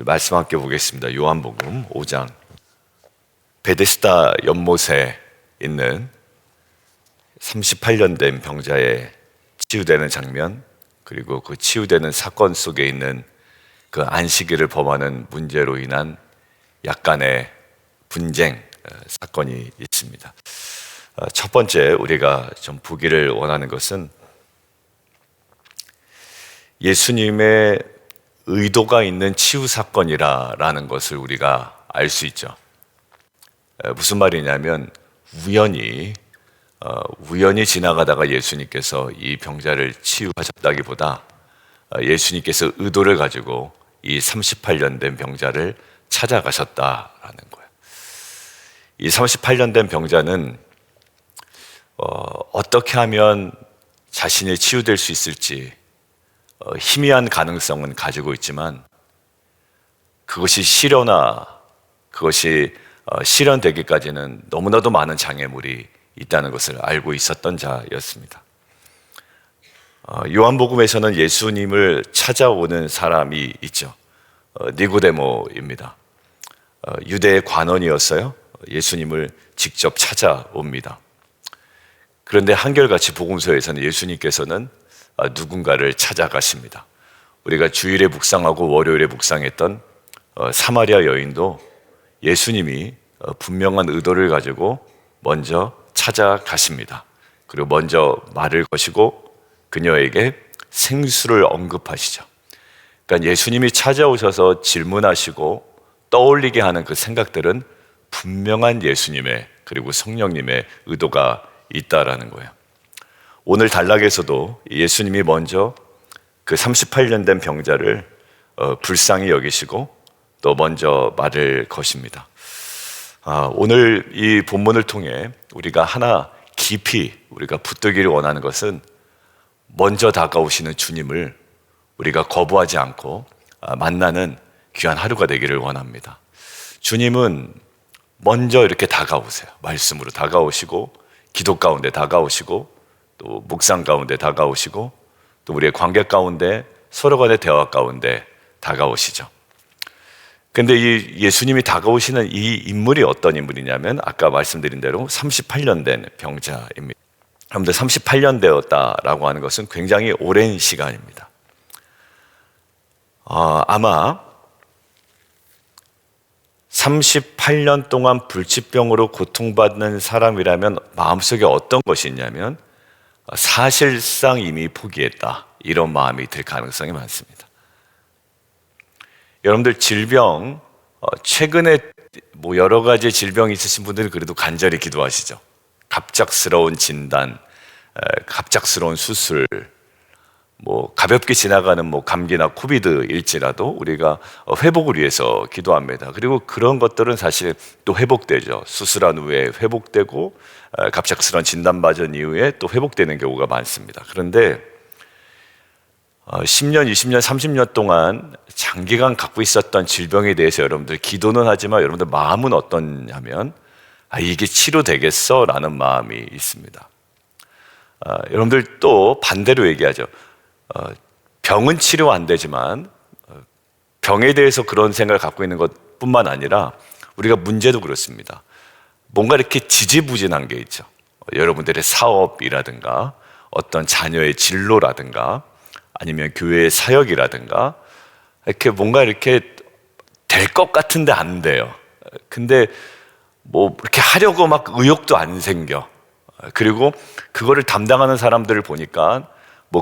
말씀 함께 보겠습니다. 요한복음 5장. 베데스다 연못에 있는 38년 된 병자의 치유되는 장면, 그리고 그 치유되는 사건 속에 있는 그 안식일을 범하는 문제로 인한 약간의 분쟁 사건이 있습니다. 첫 번째 우리가 좀 보기를 원하는 것은 예수님의 의도가 있는 치유 사건이라는 것을 우리가 알 수 있죠. 무슨 말이냐면 우연히 지나가다가 예수님께서 이 병자를 치유하셨다기보다 예수님께서 의도를 가지고 이 38년 된 병자를 찾아가셨다라는 거예요. 이 38년 된 병자는 어떻게 하면 자신이 치유될 수 있을지 희미한 가능성은 가지고 있지만 그것이 실현되기까지는 너무나도 많은 장애물이 있다는 것을 알고 있었던 자였습니다. 요한복음에서는 예수님을 찾아오는 사람이 있죠. 니고데모입니다. 유대의 관원이었어요. 예수님을 직접 찾아옵니다. 그런데 한결같이 복음서에서는 예수님께서는 누군가를 찾아가십니다. 우리가 주일에 묵상하고 월요일에 묵상했던 사마리아 여인도 예수님이 분명한 의도를 가지고 먼저 찾아가십니다. 그리고 먼저 말을 거시고 그녀에게 생수를 언급하시죠. 그러니까 예수님이 찾아오셔서 질문하시고 떠올리게 하는 그 생각들은 분명한 예수님의 그리고 성령님의 의도가 있다라는 거예요. 오늘 단락에서도 예수님이 먼저 그 38년 된 병자를 불쌍히 여기시고 또 먼저 말을 거십니다. 오늘 이 본문을 통해 우리가 하나 깊이 우리가 붙들기를 원하는 것은 먼저 다가오시는 주님을 우리가 거부하지 않고 만나는 귀한 하루가 되기를 원합니다. 주님은 먼저 이렇게 다가오세요. 말씀으로 다가오시고 기도 가운데 다가오시고 또 묵상 가운데 다가오시고 또 우리의 관계 가운데 서로 간의 대화 가운데 다가오시죠. 근데 이 예수님이 다가오시는 이 인물이 어떤 인물이냐면 아까 말씀드린 대로 38년 된 병자입니다. 여러분들 38년 되었다라고 하는 것은 굉장히 오랜 시간입니다. 아마 38년 동안 불치병으로 고통받는 사람이라면 마음속에 어떤 것이 있냐면 사실상 이미 포기했다, 이런 마음이 들 가능성이 많습니다. 여러분들 질병, 최근에 여러 가지 질병이 있으신 분들은 그래도 간절히 기도하시죠. 갑작스러운 진단, 갑작스러운 수술, 가볍게 지나가는 감기나 코비드일지라도 우리가 회복을 위해서 기도합니다. 그리고 그런 것들은 사실 또 회복되죠. 수술한 후에 회복되고 갑작스러운 진단받은 이후에 또 회복되는 경우가 많습니다. 그런데 10년, 20년, 30년 동안 장기간 갖고 있었던 질병에 대해서 여러분들 기도는 하지만 여러분들 마음은 어떠냐면 이게 치료되겠어? 라는 마음이 있습니다. 여러분들 또 반대로 얘기하죠. 병은 치료 안 되지만 병에 대해서 그런 생각을 갖고 있는 것뿐만 아니라 우리가 문제도 그렇습니다. 뭔가 이렇게 지지부진한 게 있죠. 여러분들의 사업이라든가 어떤 자녀의 진로라든가 아니면 교회의 사역이라든가 뭔가 이렇게 될 것 같은데 안 돼요. 근데 이렇게 하려고 막 의욕도 안 생겨. 그리고 그거를 담당하는 사람들을 보니까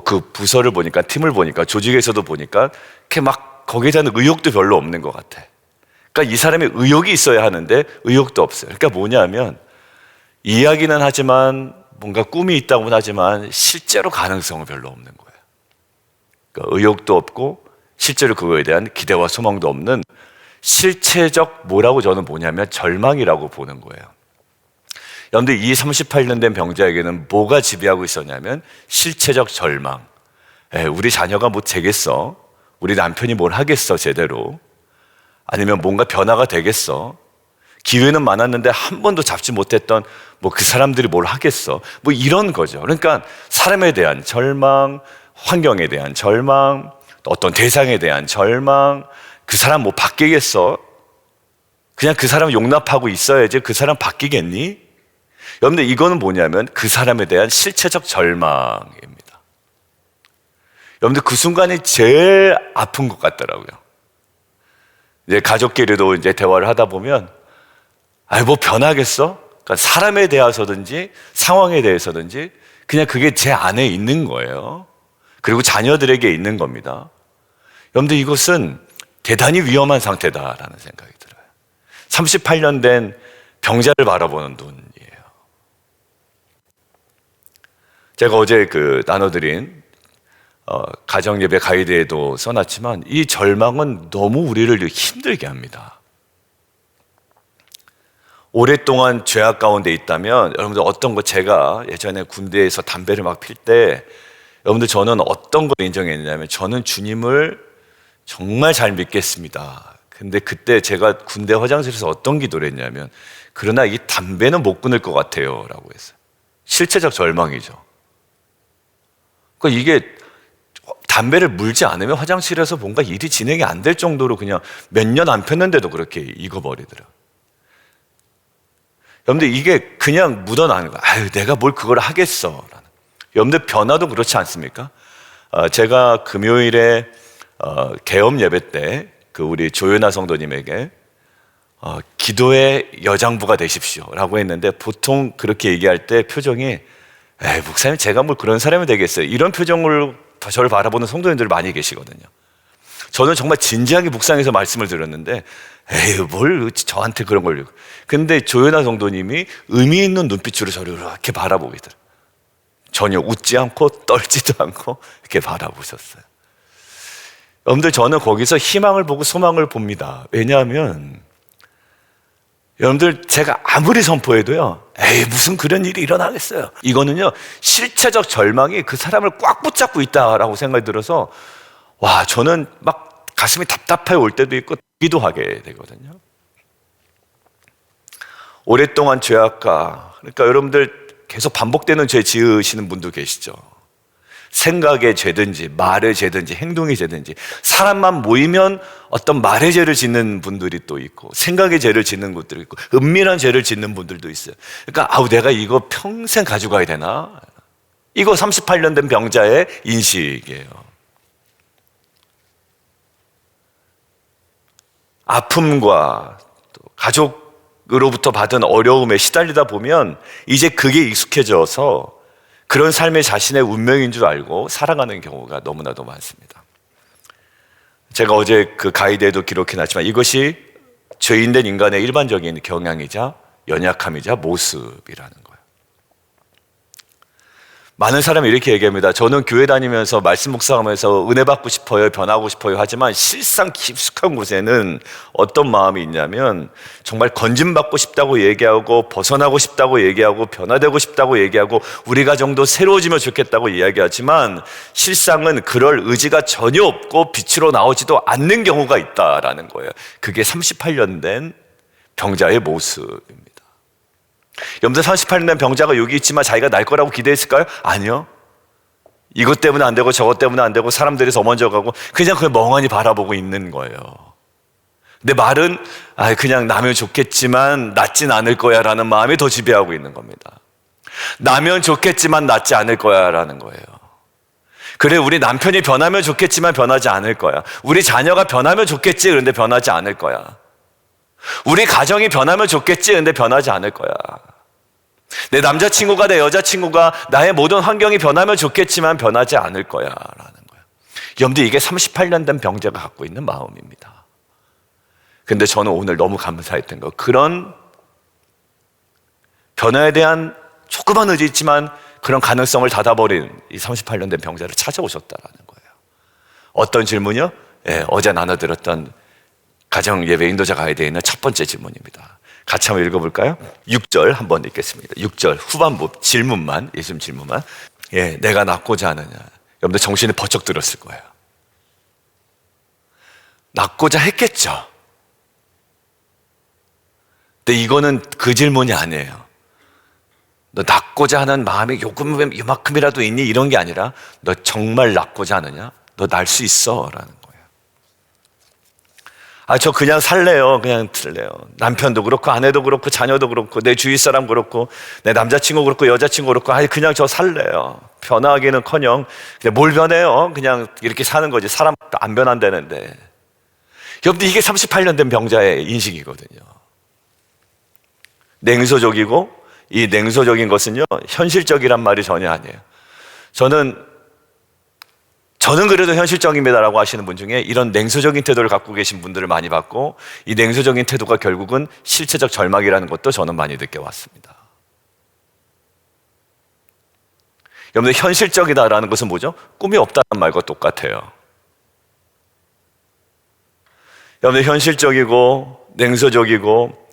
그 부서를 보니까 팀을 보니까 조직에서도 보니까 이렇게 막 거기에 대한 의욕도 별로 없는 것 같아. 그러니까 이 사람이 의욕이 있어야 하는데 의욕도 없어요. 그러니까 뭐냐면 이야기는 하지만 뭔가 꿈이 있다고는 하지만 실제로 가능성은 별로 없는 거예요. 그러니까 의욕도 없고 실제로 그거에 대한 기대와 소망도 없는 실체적 뭐라고 저는 보냐면 절망이라고 보는 거예요. 그런데 이 38년 된 병자에게는 뭐가 지배하고 있었냐면 실체적 절망. 우리 자녀가 뭐 되겠어? 우리 남편이 뭘 하겠어 제대로? 아니면 뭔가 변화가 되겠어? 기회는 많았는데 한 번도 잡지 못했던 그 사람들이 뭘 하겠어? 이런 거죠. 그러니까 사람에 대한 절망, 환경에 대한 절망, 어떤 대상에 대한 절망, 그 사람 뭐 바뀌겠어? 그냥 그 사람 용납하고 있어야지 그 사람 바뀌겠니? 여러분들 이거는 뭐냐면 그 사람에 대한 실체적 절망입니다. 여러분들 그 순간이 제일 아픈 것 같더라고요. 이제 가족끼리도 이제 대화를 하다 보면 뭐 변하겠어? 그러니까 사람에 대해서든지 상황에 대해서든지 그냥 그게 제 안에 있는 거예요. 그리고 자녀들에게 있는 겁니다. 여러분들 이것은 대단히 위험한 상태다라는 생각이 들어요. 38년 된 병자를 바라보는 눈이에요. 제가 어제 나눠드린 가정예배 가이드에도 써놨지만 이 절망은 너무 우리를 힘들게 합니다. 오랫동안 죄악 가운데 있다면 여러분들 어떤 거, 제가 예전에 군대에서 담배를 막 필 때 여러분들 저는 어떤 걸 인정했냐면 저는 주님을 정말 잘 믿겠습니다. 근데 그때 제가 군대 화장실에서 어떤 기도를 했냐면 그러나 이 담배는 못 끊을 것 같아요 라고 했어요. 실체적 절망이죠. 그러니까 이게 담배를 물지 않으면 화장실에서 뭔가 일이 진행이 안 될 정도로 그냥 몇 년 안 폈는데도 그렇게 익어버리더라고요. 여러분들 이게 그냥 묻어나는 거야. 내가 뭘 그걸 하겠어 라는. 여러분들 변화도 그렇지 않습니까? 제가 금요일에 개업 예배 때 우리 조연아 성도님에게 기도의 여장부가 되십시오 라고 했는데 보통 그렇게 얘기할 때 표정이 목사님 제가 뭘 그런 사람이 되겠어요 이런 표정으로 저를 바라보는 성도님들 많이 계시거든요. 저는 정말 진지하게 묵상해서 말씀을 들었는데 뭘 저한테 그런 걸. 근데 조연아 성도님이 의미 있는 눈빛으로 저를 이렇게 바라보게 더라고요. 전혀 웃지 않고 떨지도 않고 이렇게 바라보셨어요. 여러분들 저는 거기서 희망을 보고 소망을 봅니다. 왜냐하면 여러분들 제가 아무리 선포해도요 무슨 그런 일이 일어나겠어요. 이거는요 실체적 절망이 그 사람을 꽉 붙잡고 있다라고 생각이 들어서 저는 막 가슴이 답답해 올 때도 있고 기도하게 되거든요. 오랫동안 죄악과, 그러니까 여러분들 계속 반복되는 죄 지으시는 분도 계시죠. 생각의 죄든지 말의 죄든지 행동의 죄든지, 사람만 모이면 어떤 말의 죄를 짓는 분들이 또 있고 생각의 죄를 짓는 분들이 있고 은밀한 죄를 짓는 분들도 있어요. 그러니까 내가 이거 평생 가져가야 되나? 이거 38년 된 병자의 인식이에요. 아픔과 또 가족으로부터 받은 어려움에 시달리다 보면 이제 그게 익숙해져서 그런 삶의 자신의 운명인 줄 알고 살아가는 경우가 너무나도 많습니다. 제가 어제 그 가이드에도 기록해놨지만 이것이 죄인된 인간의 일반적인 경향이자 연약함이자 모습이라는 거예요. 많은 사람이 이렇게 얘기합니다. 저는 교회 다니면서 말씀 묵상하면서 은혜 받고 싶어요, 변하고 싶어요 하지만 실상 깊숙한 곳에는 어떤 마음이 있냐면 정말 건짐받고 싶다고 얘기하고 벗어나고 싶다고 얘기하고 변화되고 싶다고 얘기하고 우리 가정도 새로워지면 좋겠다고 이야기하지만 실상은 그럴 의지가 전혀 없고 빛으로 나오지도 않는 경우가 있다라는 거예요. 그게 38년 된 병자의 모습입니다. 여러분들 38년 된 병자가 여기 있지만 자기가 날 거라고 기대했을까요? 아니요. 이것 때문에 안 되고 저것 때문에 안 되고 사람들이 더 먼저 가고 그냥 그걸 멍하니 바라보고 있는 거예요. 내 말은 그냥 나면 좋겠지만 낫진 않을 거야 라는 마음이 더 지배하고 있는 겁니다. 나면 좋겠지만 낫지 않을 거야 라는 거예요. 그래, 우리 남편이 변하면 좋겠지만 변하지 않을 거야. 우리 자녀가 변하면 좋겠지, 그런데 변하지 않을 거야. 우리 가정이 변하면 좋겠지, 근데 변하지 않을 거야. 내 남자친구가 내 여자친구가 나의 모든 환경이 변하면 좋겠지만 변하지 않을 거야 라는 거예요. 여러분들 이게 38년 된 병자가 갖고 있는 마음입니다. 근데 저는 오늘 너무 감사했던 거, 그런 변화에 대한 조그만 의지 있지만 그런 가능성을 닫아버린 이 38년 된 병자를 찾아오셨다라는 거예요. 어떤 질문이요? 어제 나눠드렸던 가정 예배 인도자 가이드에 있는 첫 번째 질문입니다. 같이 한번 읽어볼까요? 6절 한번 읽겠습니다. 6절 후반부 질문만, 예수님 질문만. 내가 낳고자 하느냐. 여러분들 정신이 번쩍 들었을 거예요. 낳고자 했겠죠. 근데 이거는 그 질문이 아니에요. 너 낳고자 하는 마음이 요만큼이라도 있니? 이런 게 아니라 너 정말 낳고자 하느냐? 너 낳을 수 있어 라는 거예요. 저 그냥 살래요. 그냥 들래요. 남편도 그렇고 아내도 그렇고 자녀도 그렇고 내 주위 사람 그렇고 내 남자친구 그렇고 여자친구 그렇고 그냥 저 살래요. 변하기는커녕 그냥 뭘 변해요. 그냥 이렇게 사는 거지. 사람 안 변한다는데. 여러분들 이게 38년 된 병자의 인식이거든요. 냉소적이고 이 냉소적인 것은요 현실적이란 말이 전혀 아니에요. 저는 그래도 현실적입니다라고 하시는 분 중에 이런 냉소적인 태도를 갖고 계신 분들을 많이 봤고, 이 냉소적인 태도가 결국은 실체적 절망이라는 것도 저는 많이 느껴왔습니다. 여러분들 현실적이다라는 것은 뭐죠? 꿈이 없다는 말과 똑같아요. 여러분들 현실적이고 냉소적이고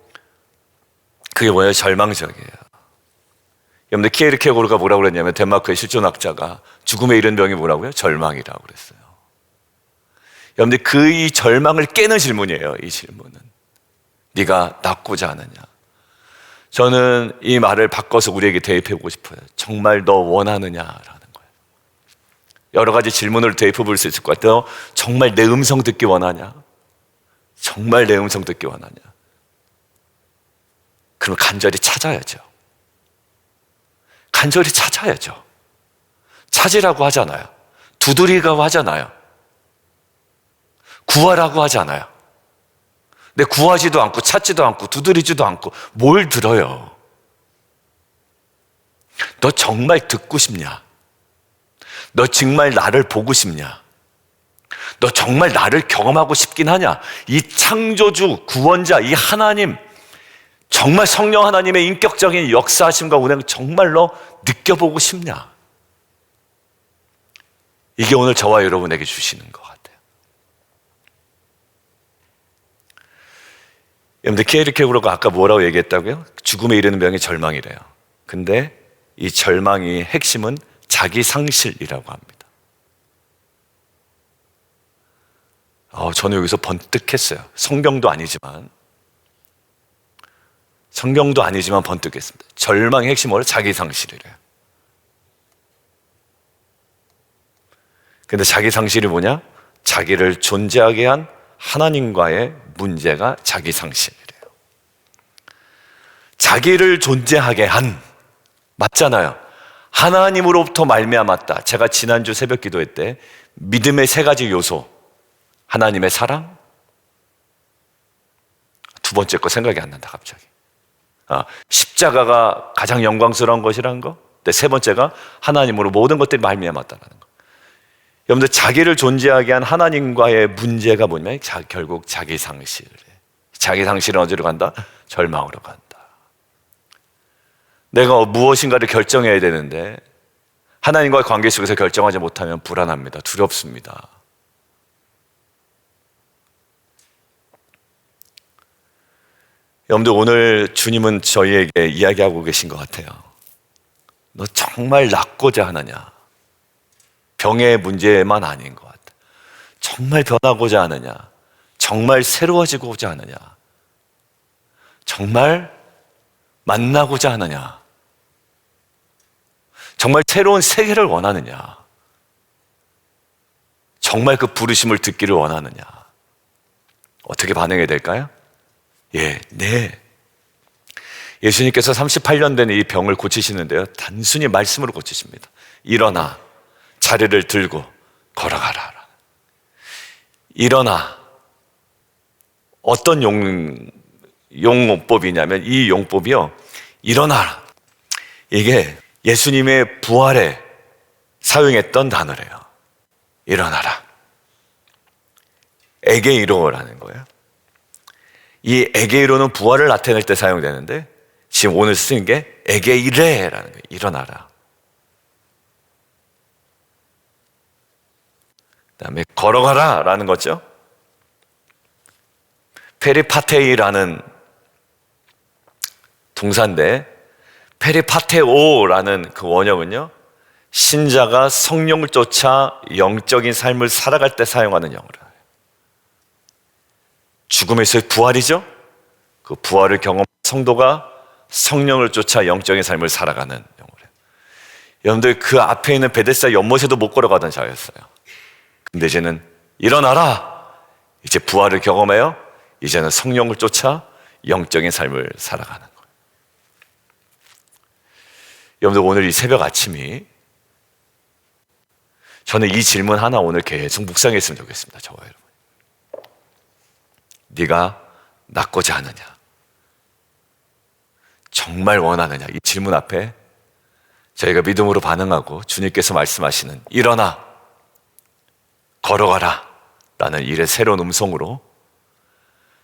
그게 뭐예요? 절망적이에요. 여러분들 키에르케고르가 뭐라고 그랬냐면 덴마크의 실존학자가 죽음에 이른 병이 뭐라고요? 절망이라고 그랬어요. 여러분들 이 절망을 깨는 질문이에요. 이 질문은 네가 낫고자 하느냐. 저는 이 말을 바꿔서 우리에게 대입해보고 싶어요. 정말 너 원하느냐라는 거예요. 여러 가지 질문을 대입해볼 수 있을 것 같아요. 정말 내 음성 듣기 원하냐? 정말 내 음성 듣기 원하냐? 그럼 간절히 찾아야죠. 간절히 찾아야죠. 찾으라고 하잖아요. 두드리라고 하잖아요. 구하라고 하잖아요. 근데 구하지도 않고 찾지도 않고 두드리지도 않고 뭘 들어요? 너 정말 듣고 싶냐? 너 정말 나를 보고 싶냐? 너 정말 나를 경험하고 싶긴 하냐? 이 창조주, 구원자, 이 하나님, 정말 성령 하나님의 인격적인 역사하심과 운행 정말로 느껴보고 싶냐? 이게 오늘 저와 여러분에게 주시는 것 같아요. 여러분들 키에르케고르가 아까 뭐라고 얘기했다고요? 죽음에 이르는 병이 절망이래요. 근데 이 절망의 핵심은 자기 상실이라고 합니다. 저는 여기서 번뜩했어요. 성경도 아니지만 번뜩했습니다. 절망의 핵심은 자기 상실이래요. 근데 자기 상실이 뭐냐? 자기를 존재하게 한 하나님과의 문제가 자기 상실이래요. 자기를 존재하게 한, 맞잖아요. 하나님으로부터 말미암았다. 제가 지난주 새벽 기도회 때 믿음의 세 가지 요소, 하나님의 사랑, 두 번째 거 생각이 안 난다 갑자기. 십자가가 가장 영광스러운 것이라는 거. 세 번째가 하나님으로 모든 것들이 말미암았다는 거. 여러분들 자기를 존재하게 한 하나님과의 문제가 뭐냐면 결국 자기 상실. 자기 상실은 어디로 간다? 절망으로 간다. 내가 무엇인가를 결정해야 되는데 하나님과의 관계 속에서 결정하지 못하면 불안합니다. 두렵습니다. 여러분들 오늘 주님은 저희에게 이야기하고 계신 것 같아요. 너 정말 낫고자 하느냐? 병의 문제만 아닌 것 같아. 정말 변하고자 하느냐? 정말 새로워지고자 하느냐? 정말 만나고자 하느냐? 정말 새로운 세계를 원하느냐? 정말 그 부르심을 듣기를 원하느냐? 어떻게 반응해야 될까요? 네. 예수님께서 38년 된 이 병을 고치시는데요, 단순히 말씀으로 고치십니다. 일어나 자리를 들고 걸어가라. 일어나. 어떤 용법이냐면 이 용법이요, 일어나라. 이게 예수님의 부활에 사용했던 단어래요. 일어나라. 에게이로라는 거예요. 이 에게이로는 부활을 나타낼 때 사용되는데 지금 오늘 쓰인 게 에게이레라는 거예요. 일어나라. 그 다음에 걸어가라 라는 거죠. 페리파테이라는 동사인데, 페리파테오라는 그 원형은요, 신자가 성령을 쫓아 영적인 삶을 살아갈 때 사용하는 영어예요. 죽음에서의 부활이죠. 그 부활을 경험한 성도가 성령을 쫓아 영적인 삶을 살아가는 영어예요. 여러분들 그 앞에 있는 베데스다 연못에도 못 걸어가던 자였어요. 근데 이제는 일어나라. 이제 부활을 경험해요. 이제는 성령을 쫓아 영적인 삶을 살아가는 거예요. 여러분들, 오늘 이 새벽 아침이, 저는 이 질문 하나 오늘 계속 묵상했으면 좋겠습니다. 저와 여러분. 네가 낫고자 하느냐? 정말 원하느냐? 이 질문 앞에 저희가 믿음으로 반응하고 주님께서 말씀하시는 일어나, 걸어가라 라는 일의 새로운 음성으로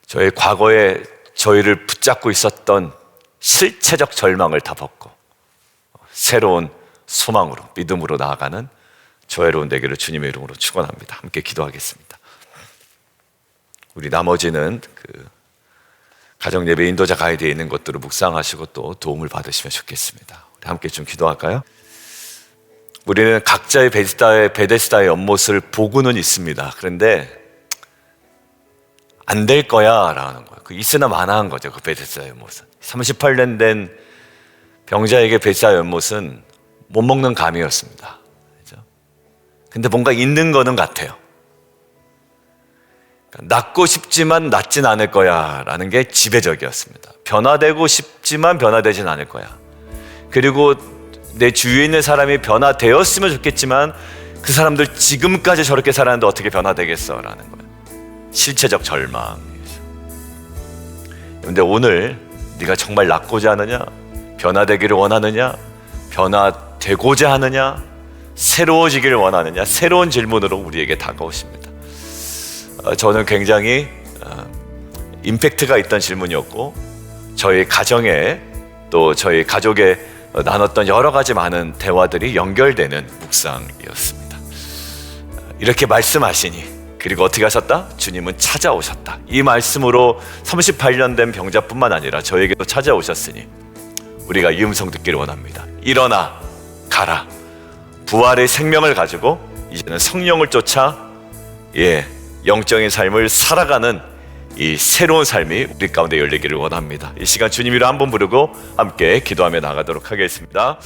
저희 과거에 저희를 붙잡고 있었던 실체적 절망을 다 벗고 새로운 소망으로, 믿음으로 나아가는 저의 여러분 되기를 주님의 이름으로 축원합니다. 함께 기도하겠습니다. 우리 나머지는 가정 예배 인도자 가이드에 있는 것들을 묵상하시고 또 도움을 받으시면 좋겠습니다. 우리 함께 좀 기도할까요? 우리는 각자의 베데스다의 연못을 보고는 있습니다. 그런데 안 될 거야 라는 거예요. 있으나 마나한 거죠. 그 베데스다 연못은 38년 된 병자에게 베데스다 연못은 못 먹는 감이었습니다. 그렇죠? 근데 뭔가 있는 거는 같아요. 낫고 싶지만 낫진 않을 거야 라는 게 지배적이었습니다. 변화되고 싶지만 변화되진 않을 거야. 그리고 내 주위에 있는 사람이 변화되었으면 좋겠지만 그 사람들 지금까지 저렇게 살았는데 어떻게 변화되겠어 라는 거예요. 실체적 절망이죠. 그런데 오늘 네가 정말 낫고자 하느냐, 변화되기를 원하느냐, 변화되고자 하느냐, 새로워지기를 원하느냐, 새로운 질문으로 우리에게 다가오십니다. 저는 굉장히 임팩트가 있던 질문이었고, 저희 가정에 또 저희 가족에 나눴던 여러 가지 많은 대화들이 연결되는 묵상이었습니다. 이렇게 말씀하시니, 그리고 어떻게 하셨다? 주님은 찾아오셨다. 이 말씀으로 38년 된 병자뿐만 아니라 저에게도 찾아오셨으니 우리가 이 음성 듣기를 원합니다. 일어나 가라. 부활의 생명을 가지고 이제는 성령을 쫓아 영적인 삶을 살아가는 이 새로운 삶이 우리 가운데 열리기를 원합니다. 이 시간 주님 이름 한번 부르고 함께 기도하며 나가도록 하겠습니다.